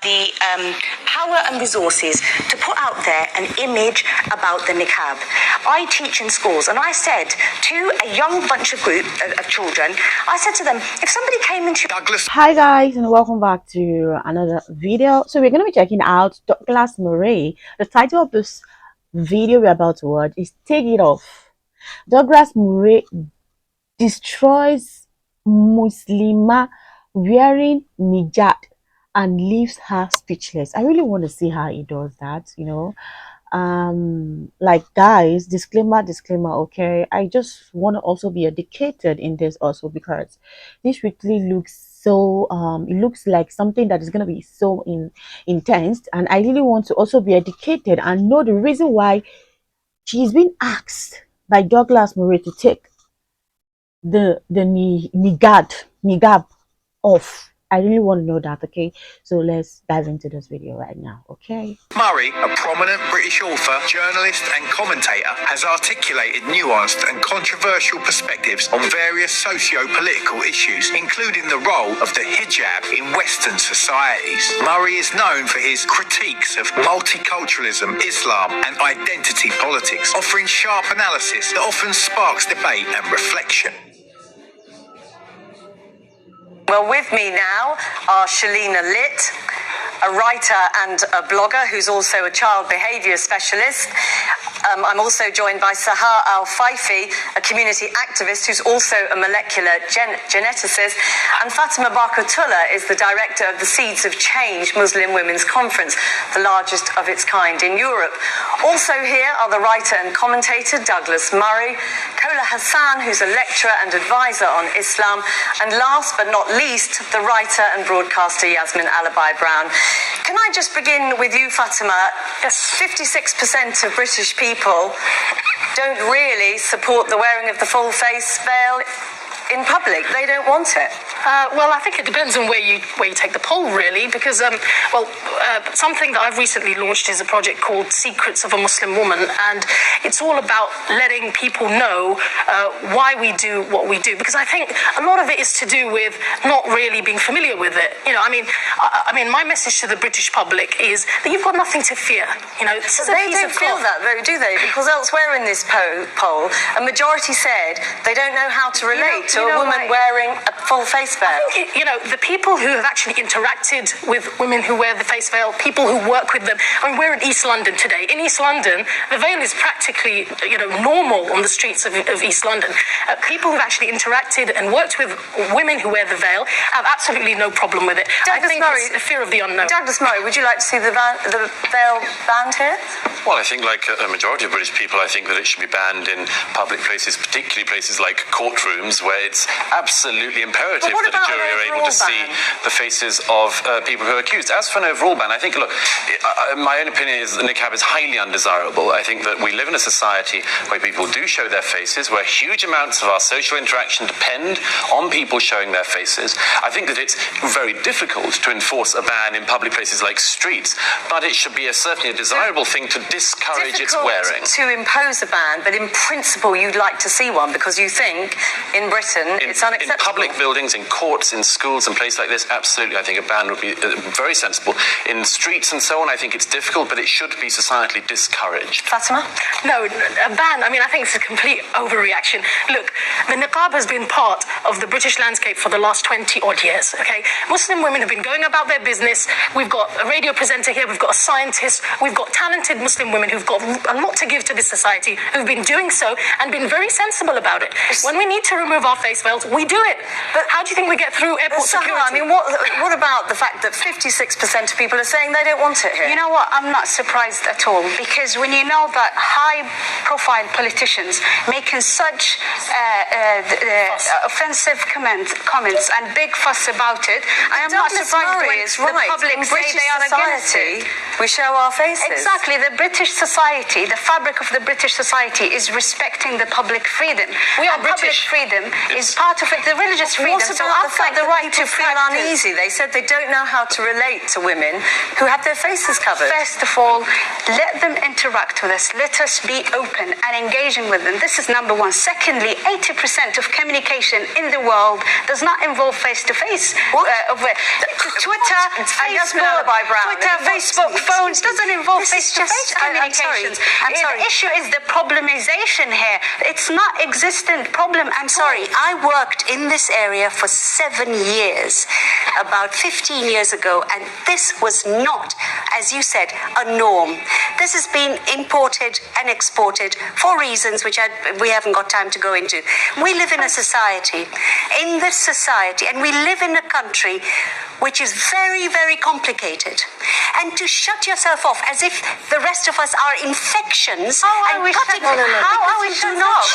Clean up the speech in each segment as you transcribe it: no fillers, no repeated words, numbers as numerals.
the power and resources to put out there an image about the niqab. I teach in schools, and I said to a young bunch of children, I said to them, if somebody came into Douglas. Hi guys, and welcome back to another video. So we're going to be checking out Douglas Murray. The title of this video we're about to watch is Take It Off. Douglas Murray destroys Muslima wearing Niqab and leaves her speechless. I really want to see how he does that, you know. Like, guys, disclaimer, okay, I just want to also be educated in this also, because this really looks so it looks like something that is going to be so intense, and I really want to also be educated and know the reason why she's been asked by Douglas Murray to take the niqab off. I really want to know that, okay? So let's dive into this video right now, okay? Murray, a prominent British author, journalist and commentator, has articulated nuanced and controversial perspectives on various socio-political issues, including the role of the hijab in Western societies. Murray is known for his critiques of multiculturalism, Islam and identity politics, offering sharp analysis that often sparks debate and reflection. Well, with me now are Shalina Litt, a writer and a blogger who's also a child behaviour specialist. I'm also joined by Sahar Al-Faifi, a community activist who's also a molecular geneticist. And Fatima Barkatullah is the director of the Seeds of Change Muslim Women's Conference, the largest of its kind in Europe. Also here are the writer and commentator Douglas Murray, Kola Hassan, who's a lecturer and advisor on Islam, and last but not least, the writer and broadcaster Yasmin Alabai-Brown. Can I just begin with you, Fatima? Yes. 56% of British people don't really support the wearing of the full face veil in public. They don't want it. Well, I think it depends on where you take the poll, really, because something that I've recently launched is a project called Secrets of a Muslim Woman, and it's all about letting people know why we do what we do, because I think a lot of it is to do with not really being familiar with it. You know, I mean, my message to the British public is that you've got nothing to fear. You know, this is a piece of cloth. They don't feel that, though, do they? Because elsewhere in this poll, a majority said they don't know how to relate to a woman wearing a full face veil. I think, you know, the people who have actually interacted with women who wear the face veil, people who work with them. I mean, we're in East London today. In East London, the veil is practically, you know, normal on the streets of East London. People who've actually interacted and worked with women who wear the veil have absolutely no problem with it. Douglas I think Murray, it's the fear of the unknown. Douglas Murray, would you like to see the veil banned here? Well, I think, like a majority of British people, I think that it should be banned in public places, particularly places like courtrooms, where it's absolutely imperative that a jury are able to see the faces of people who are accused. As for an overall ban, I think, look, my own opinion is that niqab is highly undesirable. I think that we live in a society where people do show their faces, where huge amounts of our social interaction depend on people showing their faces. I think that it's very difficult to enforce a ban in public places like streets, but it should be certainly a desirable thing to discourage its wearing. To impose a ban, but in principle you'd like to see one, because you think in Britain it's unacceptable. In public buildings, in courts, in schools and places like this, absolutely, I think a ban would be very sensible. In streets and so on, I think it's difficult, but it should be societally discouraged. Fatima? No, a ban, I mean, I think it's a complete overreaction. Look, the niqab has been part of the British landscape for the last 20-odd years, okay? Muslim women have been going about their business. We've got a radio presenter here, we've got a scientist, we've got talented Muslim women who've got a lot to give to this society, who've been doing so and been very sensible about it. When we need to remove our face veils, we do it. But how do you think we get through airport security? I mean, what about the fact that 56% of people are saying they don't want it here? You know what? I'm not surprised at all, because when you know that high-profile politicians making such offensive comments and big fuss about it, I am not surprised when the public say they are against it. We show our faces. Exactly. The British society, the fabric of the British society is respecting the public freedom. We are British. British. Public freedom is part of it, the religious freedom. What about the fact that people feel uneasy? They said they don't know how to relate to women who have their faces covered. First of all, let them interact with us. Let us be open and engaging with them. This is number one. Secondly, 80% of communication in the world does not involve face-to-face. Twitter, Facebook, phones doesn't involve face-to-face communications. I'm sorry. The issue is the problemization here. It's not existent problem. I'm sorry. I worked in this area for 7 years, about 15 years ago, and this was not, as you said, a norm. This has been imported and exported for reasons which we haven't got time to go into. We live in a society, and we live in a country which is very, very complicated. And to shut yourself off as if the rest of us are infections. How are we shut off?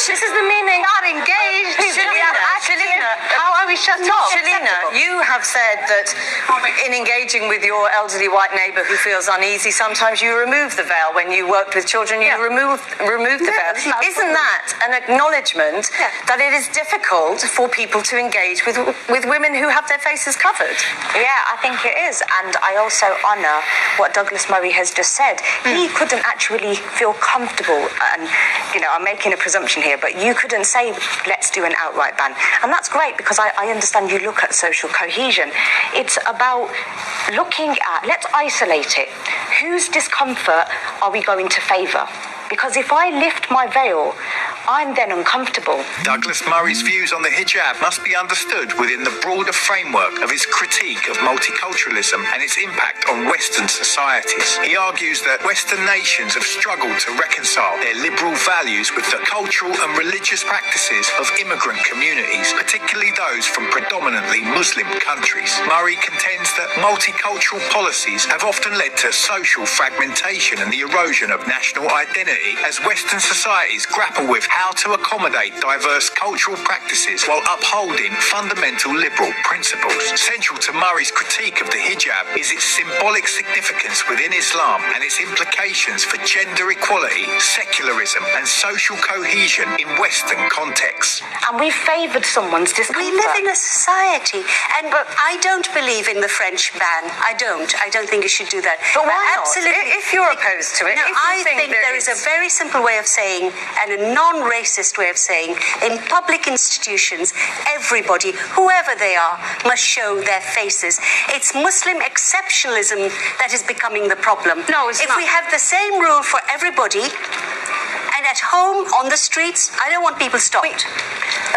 This is the meaning. Not engaged. Shalina, how are we shut off? Shalina, you have said that in engaging with your elderly white neighbour who feels uneasy, sometimes you remove the veil. When you worked with children, you remove the veil. Isn't that an acknowledgement that it is difficult for people to engage with women who have their faces covered? Yeah, I think it is. And I also honour what Douglas Murray has just said. He couldn't actually feel comfortable, and, I'm making a presumption here, but you couldn't say, let's do an outright ban. And that's great, because I understand you look at social cohesion. It's about looking at, let's isolate it. Whose discomfort are we going to favour? Because if I lift my veil, I'm then uncomfortable. Douglas Murray's views on the hijab must be understood within the broader framework of his critique of multiculturalism and its impact on Western societies. He argues that Western nations have struggled to reconcile their liberal values with the cultural and religious practices of immigrant communities, particularly those from predominantly Muslim countries. Murray contends that multicultural policies have often led to social fragmentation and the erosion of national identity as Western societies grapple with how to accommodate diverse cultural practices while upholding fundamental liberal principles. Central to Murray's critique of the hijab is its symbolic significance within Islam and its implications for gender equality, secularism and social cohesion in Western contexts. And we favoured someone's discomfort. We live in a society, but I don't believe in the French ban. I don't think you should do that. But why not? Absolutely. If you're opposed to it, I think there is a very simple way of saying, and a non-racist way of saying, in public institutions, everybody, whoever they are, must show their faces. It's Muslim exceptionalism that is becoming the problem. No, it's not. If we have the same rule for everybody, and at home, on the streets, I don't want people stopped.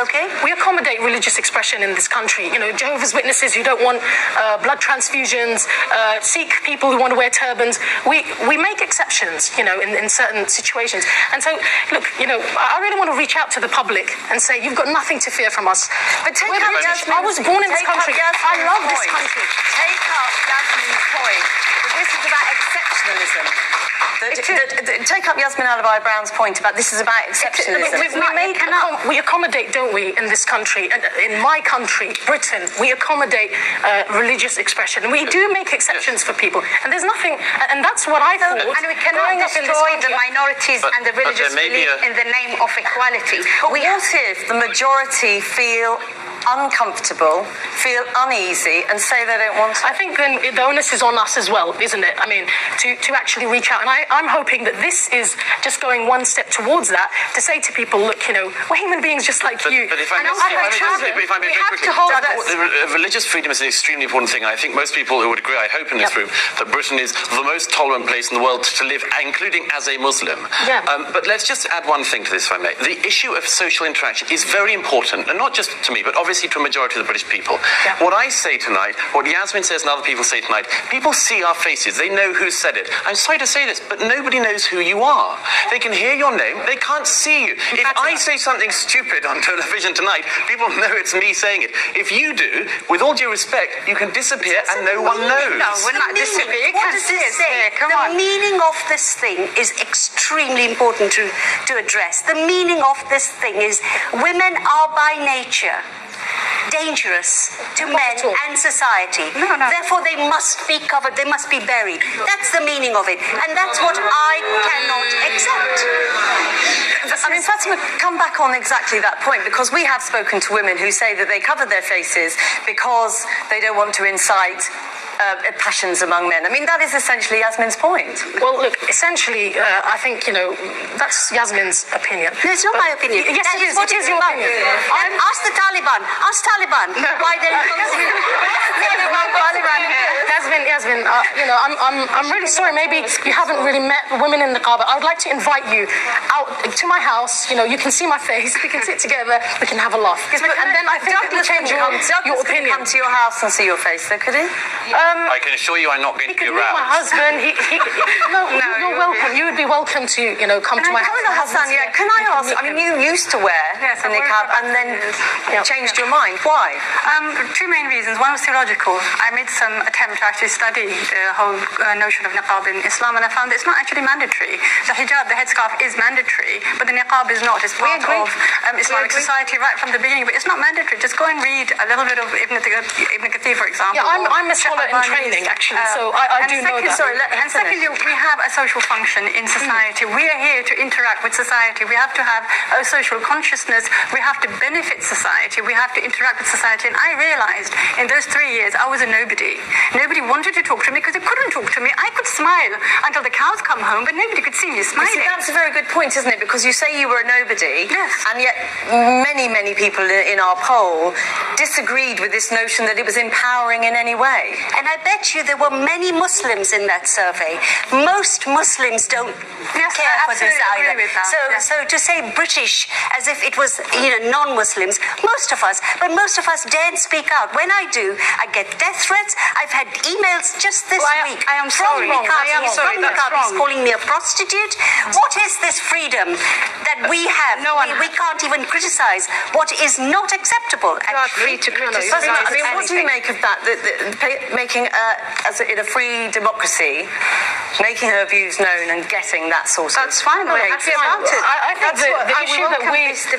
Okay? We accommodate religious expression in this country. Jehovah's Witnesses who don't want blood transfusions, Sikh people who want to wear turbans. We make exceptions, in certain situations. And so, look, I really want to reach out to the public and say, you've got nothing to fear from us. But We're British. I was born in this country. I love this country. Take up Yasmin's point. This is about exceptionalism. Take up Yasmin Alabai-Brown's point about this is about exceptionalism. We accommodate, don't we, in this country, in my country, Britain, we accommodate religious expression. And we do make exceptions for people. And there's nothing, and that's what I thought. And we cannot destroy the minorities and the religious belief in the name of equality. What if the majority feel uncomfortable, feel uneasy, and say they don't want to? I think then the onus is on us as well, isn't it? I mean, to actually reach out. And I'm hoping that this is just going one step towards that, to say to people, look, we're human beings just like you. But if I may very quickly, religious freedom is an extremely important thing. I think most people who would agree, I hope in this room, that Britain is the most tolerant place in the world to live, including as a Muslim. Yeah. But let's just add one thing to this, if I may. The issue of social interaction is very important, and not just to me, but obviously to a majority of the British people. Yeah. What I say tonight, what Yasmin says and other people say tonight, people see our faces, they know who said it. I'm sorry to say this, but nobody knows who you are. They can hear your name, they can't see you. If I say something stupid on television tonight, people know it's me saying it. If you do, with all due respect, you can disappear and no one knows. No, we're not disappearing. What does this say? The meaning of this thing is extremely important to address. The meaning of this thing is women are by nature dangerous to men and society. No. Therefore, they must be covered, they must be buried. That's the meaning of it. And that's what I cannot accept. I mean, Fatima, come back on exactly that point, because we have spoken to women who say that they cover their faces because they don't want to incite passions among men. I mean, that is essentially Yasmin's point. Well, look, essentially, I think, that's Yasmin's opinion. No, it's not my opinion. Yes, that it is. What is your opinion? Ask the Taliban. Ask Taliban why they're Yasmin, I'm really sorry. Maybe you haven't really met women in Niqab. I would like to invite you out to my house. You can see my face. We can sit together. We can have a laugh. Yes, and then I think it will change your opinion. Come to your house and see your face, though, could he? I can assure you I'm not going to be around. My husband, no, you're welcome. You would be welcome to, come to my house. Hassan, can I ask? I mean, you used to wear the niqab and then changed your mind. Why? Two main reasons. One was theological. I made some attempt to actually study the whole notion of niqab in Islam, and I found that it's not actually mandatory. The hijab, the headscarf, is mandatory, but the niqab is not. It's part of Islamic society right from the beginning, but it's not mandatory. Just go and read a little bit of Ibn Kathir, for example. Yeah, I'm a scholar in training, actually, so I do know that. And secondly, we have a social function in society. We are here to interact with society. We have to have a social consciousness. We have to benefit society. We have to interact with society. And I realized in those 3 years, I was a nobody. Nobody wanted to talk to me because they couldn't talk to me. I could smile until the cows come home, but nobody could see me smiling. See, that's a very good point, isn't it? Because you say you were a nobody, and yet many people in our poll disagreed with this notion that it was empowering in any way. And I bet you there were many Muslims in that survey. Most Muslims don't care for this either. So to say British as if it was non-Muslims, most of us daren't speak out. When I do, I get death threats. I've had emails just this week. I am sorry. He's calling me a prostitute. What is this freedom that we have? We can't even criticize what is not acceptable. You are free to criticize. I mean, what do you make of that? Making as in a free democracy, making her views known and getting that sort of. That's fine. We're happy about it. I think the issue that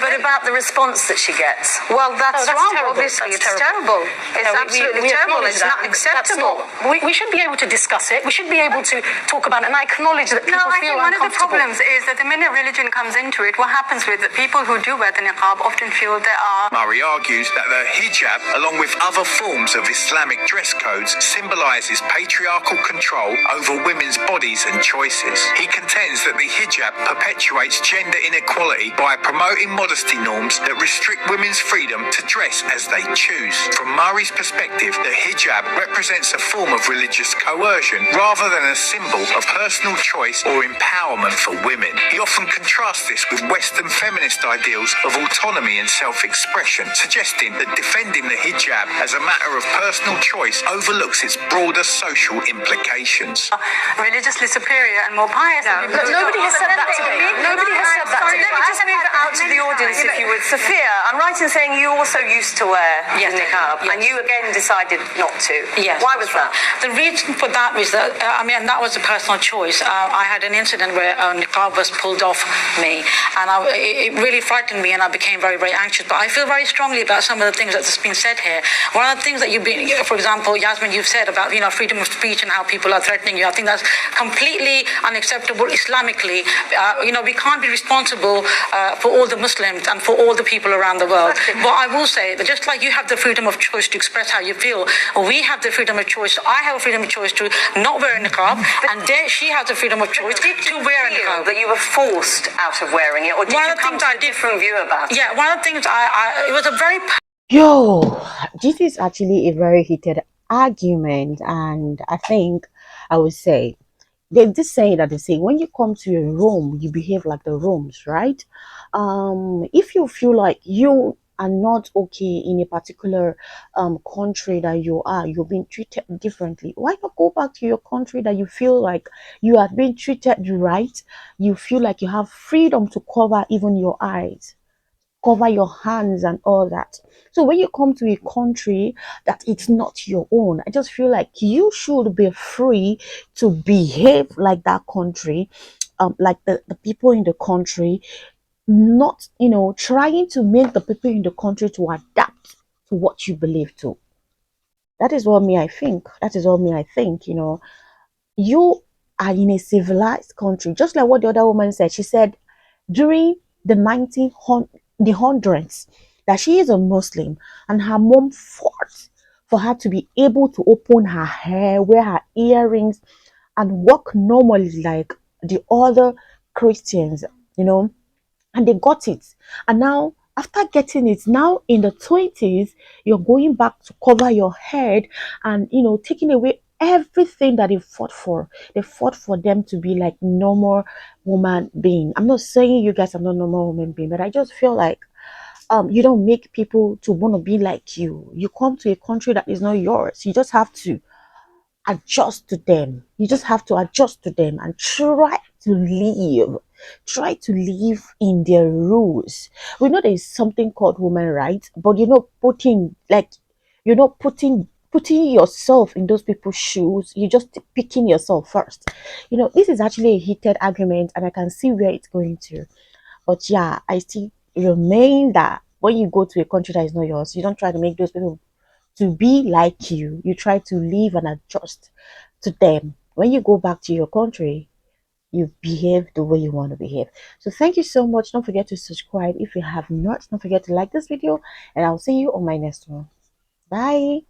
but about the response that she gets. Well, that's wrong. Terrible. Obviously, it's terrible. It's absolutely terrible. It's not acceptable. We should be able to discuss it. We should be able to talk about it. And I acknowledge that people I feel think one of the uncomfortable. problems is that the minute religion comes into it, what happens with the people who do wear the niqab often feel they are. Murray argues that the hijab, along with other forms of Islamic dress codes, symbolises patriarchal control over women's bodies and choices. He contends that the hijab perpetuates gender inequality by promoting modesty norms that restrict women's freedom to dress as they choose. From Murray's perspective, the hijab represents a form of religious coercion rather than a symbol of personal choice or empowerment for women. He often contrasts this with Western feminist ideals of autonomy and self-expression, suggesting that defending the hijab as a matter of personal choice overlooks its broader social implications. Religiously superior and more pious. Nobody has said that today. Nobody has said that today. Let me just move it out to the audience, if you would. Sophia, I'm right in saying you also used to wear the niqab, and you again decided not to. Yes. Why was that? The reason for that was that, that was a personal choice. I had an incident where niqab was pulled off me, and it really frightened me, and I became very, very anxious. But I feel very strongly about some of the things that's been said here. One of the things that for example, Yasmin, you've said about freedom of speech and how people are threatening you. I think that's completely unacceptable Islamically. We can't be responsible for all the Muslims and for all the people around the world. But I will say that just like you have the freedom of choice to express how you feel, we have the freedom of choice. I have a freedom of choice to not wear a niqab, and she has the freedom of choice to wear a niqab. That you were forced out of wearing it, or did you come to a different view about it? Yeah, one of the things it was a very... Yo, this is actually a very heated argument, and I think I would say there's this saying that they say when you come to a room, you behave like the rooms, right? If you feel like you are not okay in a particular country that you're being treated differently, why not go back to your country that you feel like you are being treated right? You feel like you have freedom to cover even your eyes, cover your hands and all that. So when you come to a country that it's not your own, I just feel like you should be free to behave like that country, like the people in the country, not trying to make the people in the country to adapt to what you believe to. That is what I think. You are in a civilized country, just like what the other woman said. She said during the the hundreds that she is a Muslim, and her mom fought for her to be able to open her hair, wear her earrings, and walk normally like the other Christians, you know, and they got it. And now, after getting it, now in the 20s, you're going back to cover your head and, you know, taking away everything that they fought for. They fought for them to be like normal woman being. I'm not saying you guys are not normal woman being, but I just feel like you don't make people to want to be like you. You come to a country that is not yours. You just have to adjust to them. You just have to adjust to them and try to live. Try to live in their rules. We know there is something called human rights, but you're not putting like you're not putting yourself in those people's shoes. You're just picking yourself first. You know, this is actually a heated argument, and I can see where it's going to. But yeah, I still remain that when you go to a country that is not yours, you don't try to make those people to be like you. You try to live and adjust to them. When you go back to your country, you behave the way you want to behave. So thank you so much. Don't forget to subscribe if you have not. Don't forget to like this video, and I'll see you on my next one. Bye.